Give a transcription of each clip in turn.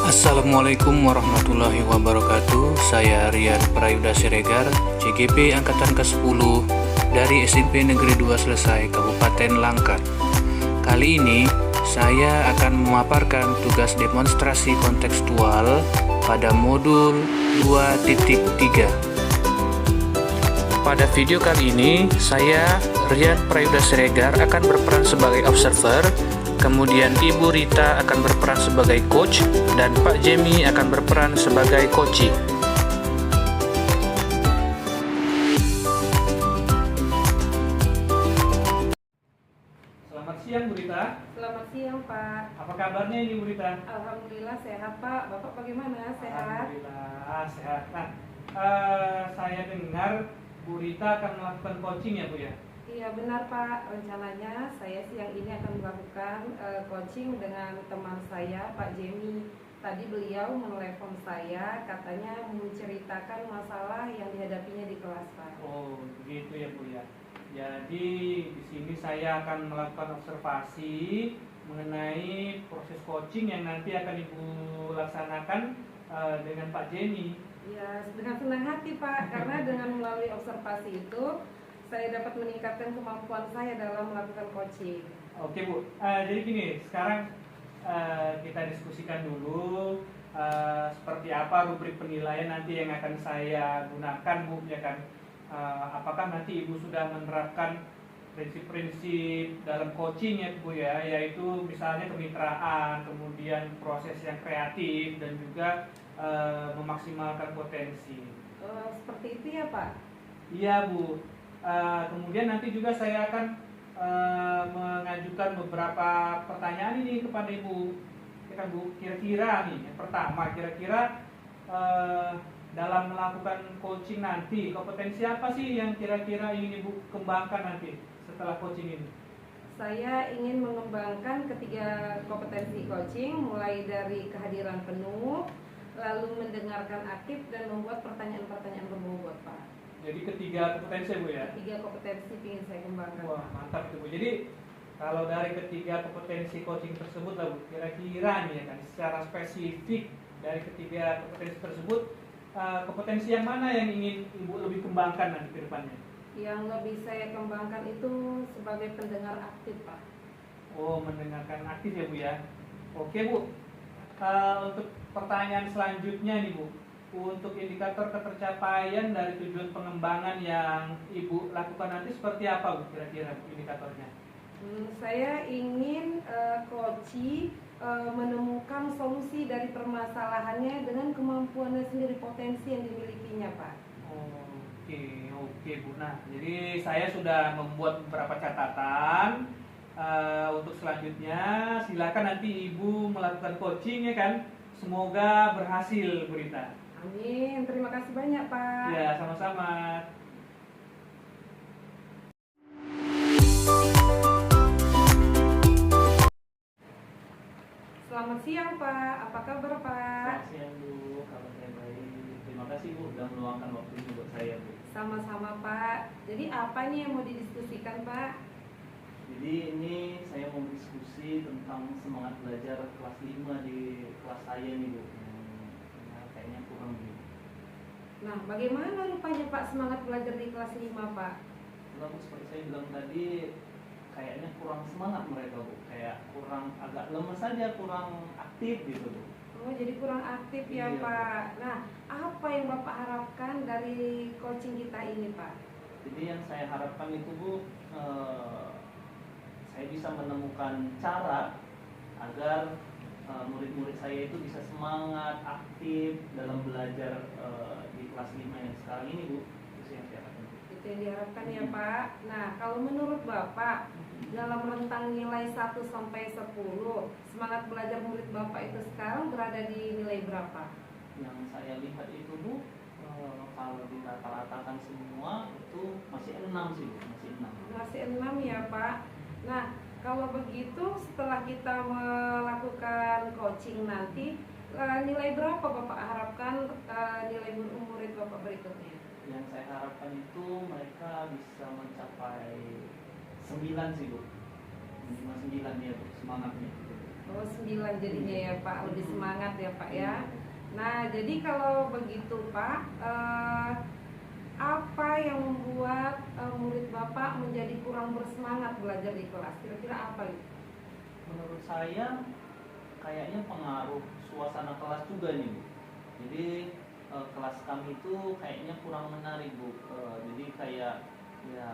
Assalamualaikum warahmatullahi wabarakatuh. Saya Rian Prayuda Siregar, CGP Angkatan ke-10 dari SMP Negeri 2 Selesai, Kabupaten Langkat. Kali ini saya akan memaparkan tugas demonstrasi kontekstual pada modul 2.3. Pada video kali ini, saya Rian Prayuda Siregar akan berperan sebagai observer. Kemudian Ibu Rita akan berperan sebagai coach dan Pak Jemi akan berperan sebagai coaching. Selamat siang Bu Rita. Selamat siang Pak. Apa kabarnya ini Bu Rita? Alhamdulillah sehat Pak. Bapak bagaimana? Sehat? Alhamdulillah sehat. Nah, saya dengar Bu Rita akan melakukan coaching ya Bu ya? Iya benar Pak. Rencananya saya siang ini akan melakukan coaching dengan teman saya Pak Jemi. Tadi beliau menelepon saya, katanya menceritakan masalah yang dihadapinya di kelas Pak. Oh begitu ya Bu ya. Jadi di sini saya akan melakukan observasi mengenai proses coaching yang nanti akan Ibu laksanakan dengan Pak Jemi. Ya, dengan senang hati Pak, karena dengan melalui observasi itu saya dapat meningkatkan kemampuan saya dalam melakukan coaching. Oke Bu, jadi gini, sekarang kita diskusikan dulu seperti apa rubrik penilaian nanti yang akan saya gunakan Bu, ya kan? Apakah nanti Ibu sudah menerapkan prinsip-prinsip dalam coaching ya Bu ya, yaitu misalnya kemitraan, kemudian proses yang kreatif dan juga memaksimalkan potensi. Seperti itu ya Pak? Iya Bu. Kemudian nanti juga saya akan mengajukan beberapa pertanyaan ini kepada Ibu. Ya kan Bu, kira-kira nih, yang pertama kira-kira dalam melakukan coaching nanti kompetensi apa sih yang kira-kira ingin Ibu kembangkan nanti setelah coaching ini? Saya ingin mengembangkan ketiga kompetensi coaching, mulai dari kehadiran penuh, lalu mendengarkan aktif, dan membuat pertanyaan-pertanyaan berbobot Pak. Jadi ketiga kompetensi Bu ya? Ketiga kompetensi ingin saya kembangkan. Wah mantap itu Bu. Jadi kalau dari ketiga kompetensi coaching tersebut lah Bu, kira-kira nih ya kan secara spesifik dari ketiga kompetensi tersebut, kompetensi yang mana yang ingin Ibu lebih kembangkan nanti ke depannya? Yang lebih saya kembangkan itu sebagai pendengar aktif Pak. Oh, mendengarkan aktif ya Bu ya. Oke Bu, untuk pertanyaan selanjutnya nih Bu, untuk indikator ketercapaian dari tujuan pengembangan yang Ibu lakukan nanti seperti apa Bu kira-kira indikatornya? Saya ingin coaching menemukan solusi dari permasalahannya dengan kemampuannya sendiri, potensi yang dimilikinya Pak. Oke Bu. Nah, jadi saya sudah membuat beberapa catatan. Untuk selanjutnya silakan nanti Ibu melakukan coaching ya kan. Semoga berhasil Bu Rita. Amin. Terima kasih banyak Pak. Ya, sama-sama. Selamat siang Pak. Apa kabar Pak? Selamat siang Bu, kabar saya baik. Terima kasih Bu sudah meluangkan waktunya buat saya Bu. Sama-sama Pak. Jadi apa nih yang mau didiskusikan Pak? Jadi ini saya mau diskusi tentang semangat belajar kelas 5 di kelas saya nih Bu. Kayaknya kurang Bu. Nah, bagaimana rupanya Pak semangat belajar di kelas 5 Pak? Lalu seperti saya bilang tadi, kayaknya kurang semangat mereka Bu. Kayak kurang, agak lemes saja, kurang aktif gitu Bu. Oh, jadi kurang aktif ya Iya, Pak. Nah, apa yang Bapak harapkan dari coaching kita ini Pak? Jadi yang saya harapkan itu Bu, saya bisa menemukan cara agar murid-murid saya itu bisa semangat, aktif dalam belajar di kelas 5 yang sekarang ini Bu. Itu yang saya harapkan. Itu yang diharapkan ya Pak. Nah, kalau menurut Bapak, dalam rentang nilai 1 sampai 10, semangat belajar murid Bapak itu sekarang berada di nilai berapa? Yang saya lihat itu Bu, kalau dirata-ratakan semua itu masih 6 sih Bu, masih 6. Masih 6 ya Pak. Nah, kalau begitu setelah kita melakukan coaching nanti, nilai berapa Bapak harapkan nilai murid Bapak berikutnya? Yang saya harapkan itu mereka bisa mencapai 9 sih Bu, minimal 9 ya Bu, semangatnya. Oh 9 jadinya ya Pak, lebih semangat ya Pak ya. Nah jadi kalau begitu Pak, apa yang membuat murid Bapak menjadi kurang bersemangat belajar di kelas? Kira-kira apa itu? Menurut saya kayaknya pengaruh suasana kelas juga nih Bu. Jadi kelas kami itu kayaknya kurang menarik Bu. Jadi kayak ya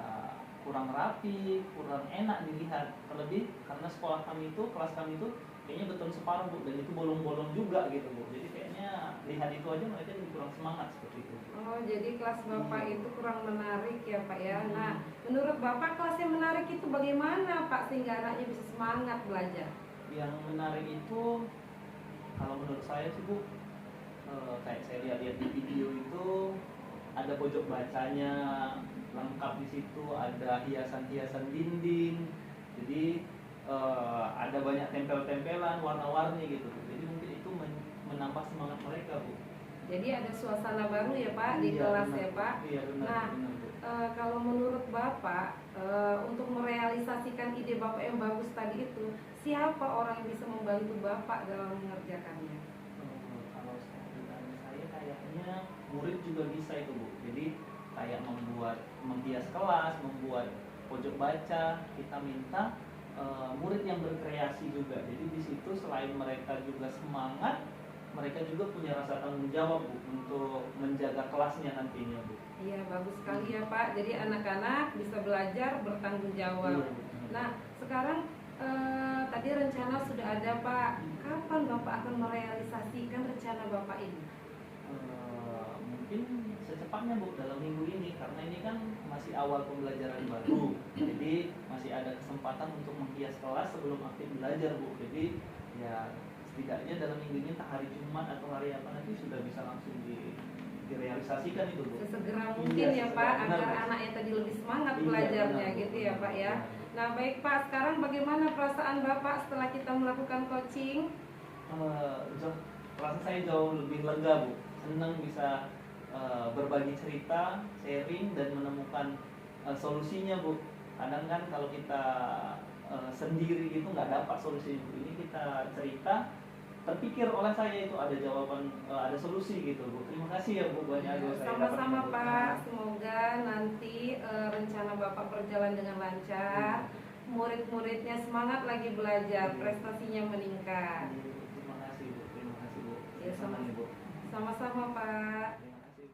kurang rapi, kurang enak dilihat. Terlebih karena sekolah kami itu, kelas kami itu kayaknya beton separuh Bu, dan itu bolong-bolong juga gitu Bu. Jadi kayaknya lihat itu aja mereka jadi kurang semangat seperti itu. Oh jadi kelas Bapak itu kurang menarik ya Pak ya. Nah menurut Bapak kelas yang menarik itu bagaimana Pak sehingga anaknya bisa semangat belajar? Yang menarik itu kalau menurut saya sih Bu, kayak saya lihat-lihat di video itu ada pojok bacanya lengkap di situ, ada hiasan-hiasan dinding, jadi ada banyak tempel-tempelan warna-warni gitu Bu. Jadi mungkin itu menambah semangat mereka Bu. Jadi ada suasana baru ya Pak di Iya, kelas benar. ya Pak. Iya benar. Nah, benar Bu. kalau menurut Bapak untuk merealisasikan ide Bapak yang bagus tadi itu, siapa orang yang bisa membantu Bapak dalam mengerjakannya? Kalau saya kayaknya murid juga bisa itu Bu. Jadi kayak menghias kelas, membuat pojok baca, kita minta murid yang berkreasi juga. Jadi di situ selain mereka juga semangat, mereka juga punya rasa tanggung jawab Bu untuk menjaga kelasnya nantinya Bu. Iya bagus sekali ya Pak. Jadi anak-anak bisa belajar bertanggung jawab. Iya, Bu. Nah sekarang tadi rencana sudah ada Pak. Kapan Bapak akan merealisasikan rencana Bapak ini? Mungkin secepatnya Bu, dalam minggu ini, karena ini kan masih awal pembelajaran baru, jadi masih ada kesempatan untuk menghias kelas sebelum aktif belajar Bu. Jadi ya setidaknya dalam minggu ini entah hari Jumat atau hari apa nanti sudah bisa langsung direalisasikan itu Bu. Sesegera mungkin Iya, ya sesegera, Pak, benar, agar Bu. anaknya tadi lebih semangat Iya, belajarnya benar, gitu Bu. ya Pak ya. Nah baik Pak, sekarang bagaimana perasaan Bapak setelah kita melakukan coaching? Rasa saya jauh lebih lega Bu, senang bisa berbagi cerita, sharing dan menemukan solusinya Bu. Kadang kan kalau kita sendiri itu nggak dapat solusi Bu. Ini kita cerita, terpikir oleh saya itu ada jawaban, ada solusi gitu Bu. Terima kasih ya Bu banyak saya Sama-sama dapat. Pak, semoga nanti rencana Bapak berjalan dengan lancar, murid-muridnya semangat lagi belajar, prestasinya meningkat. Terima kasih Bu, terima kasih Bu. Ya, Senang ya Bu. Sama-sama Pak. Terima kasih.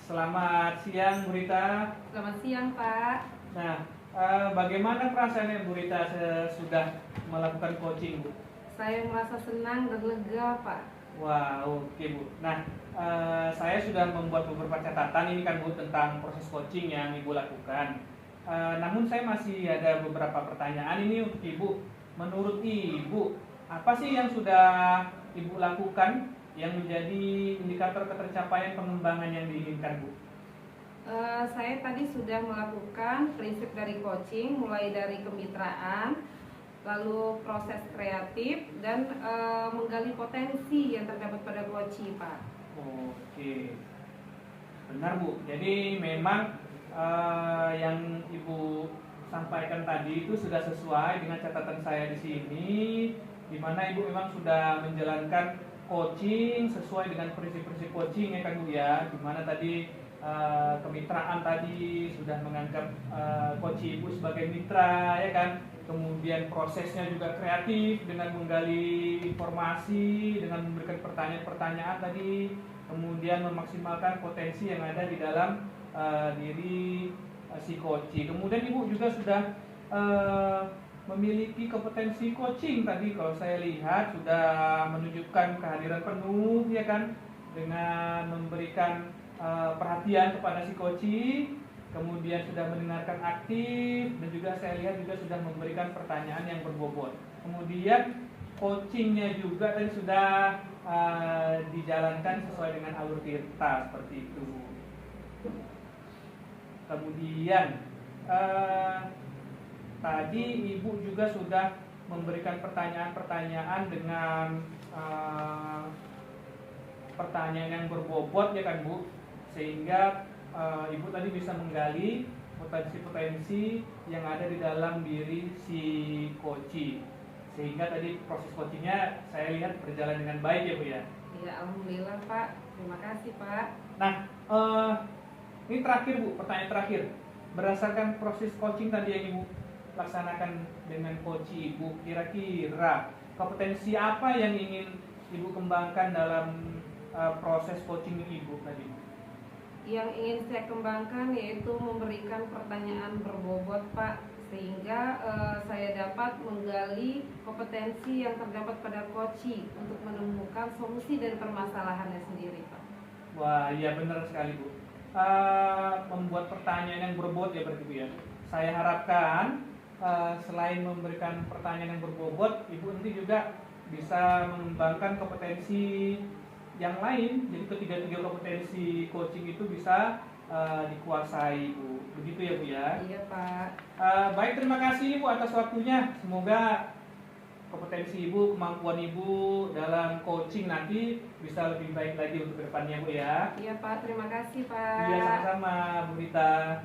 Selamat siang Bu Rita. Selamat siang Pak. Nah, bagaimana perasaannya Bu Rita sudah melakukan coaching Bu? Saya merasa senang dan lega Pak. Wah, oke Bu. Nah, saya sudah membuat beberapa catatan ini kan Bu tentang proses coaching yang Ibu lakukan. Namun saya masih ada beberapa pertanyaan ini untuk Ibu. Menurut Ibu, apa sih yang sudah Ibu lakukan yang menjadi indikator ketercapaian pengembangan yang diinginkan Bu? Saya tadi sudah melakukan prinsip dari coaching, mulai dari kemitraan, lalu proses kreatif, dan menggali potensi yang terdapat pada coaching Pak. Oke, benar Bu. Jadi memang yang Ibu sampaikan tadi itu sudah sesuai dengan catatan saya di sini, di mana Ibu memang sudah menjalankan coaching sesuai dengan prinsip-prinsip coaching ya kan Bu ya, di mana tadi kemitraan tadi sudah menganggap coaching Ibu sebagai mitra ya kan. Kemudian prosesnya juga kreatif dengan menggali informasi, dengan memberikan pertanyaan-pertanyaan tadi, kemudian memaksimalkan potensi yang ada di dalam diri si coaching. Kemudian Ibu juga sudah memiliki kompetensi coaching tadi, kalau saya lihat sudah menunjukkan kehadiran penuh ya kan, dengan memberikan perhatian kepada si coaching, kemudian sudah mendengarkan aktif, dan juga saya lihat juga sudah memberikan pertanyaan yang berbobot. Kemudian coachingnya juga tadi sudah dijalankan sesuai dengan alur tirta seperti itu. Kemudian tadi Ibu juga sudah memberikan pertanyaan-pertanyaan dengan pertanyaan yang berbobot ya kan Bu, sehingga Ibu tadi bisa menggali potensi-potensi yang ada di dalam diri si coaching, sehingga tadi proses coachingnya saya lihat berjalan dengan baik ya Bu ya. Iya, alhamdulillah Pak. Terima kasih Pak. Nah, ini terakhir Bu, pertanyaan terakhir. Berdasarkan proses coaching tadi yang Ibu laksanakan dengan coach Ibu, kira-kira kompetensi apa yang ingin Ibu kembangkan dalam proses coaching Ibu tadi? Yang ingin saya kembangkan yaitu memberikan pertanyaan berbobot Pak, sehingga saya dapat menggali kompetensi yang terdapat pada coaching untuk menemukan solusi dari permasalahannya sendiri Pak. Wah, iya benar sekali Bu. Membuat pertanyaan yang berbobot ya berarti Bu ya. Saya harapkan selain memberikan pertanyaan yang berbobot, Ibu nanti juga bisa mengembangkan kompetensi yang lain. Jadi ketiga-tiga kompetensi coaching itu bisa dikuasai Bu. Begitu ya Bu ya. Iya Pak. Baik, terima kasih Ibu atas waktunya. Semoga kompetensi Ibu, kemampuan Ibu dalam coaching nanti bisa lebih baik lagi untuk kedepannya Bu ya. Iya Pak, terima kasih Pak. Iya, sama-sama Bu Rita.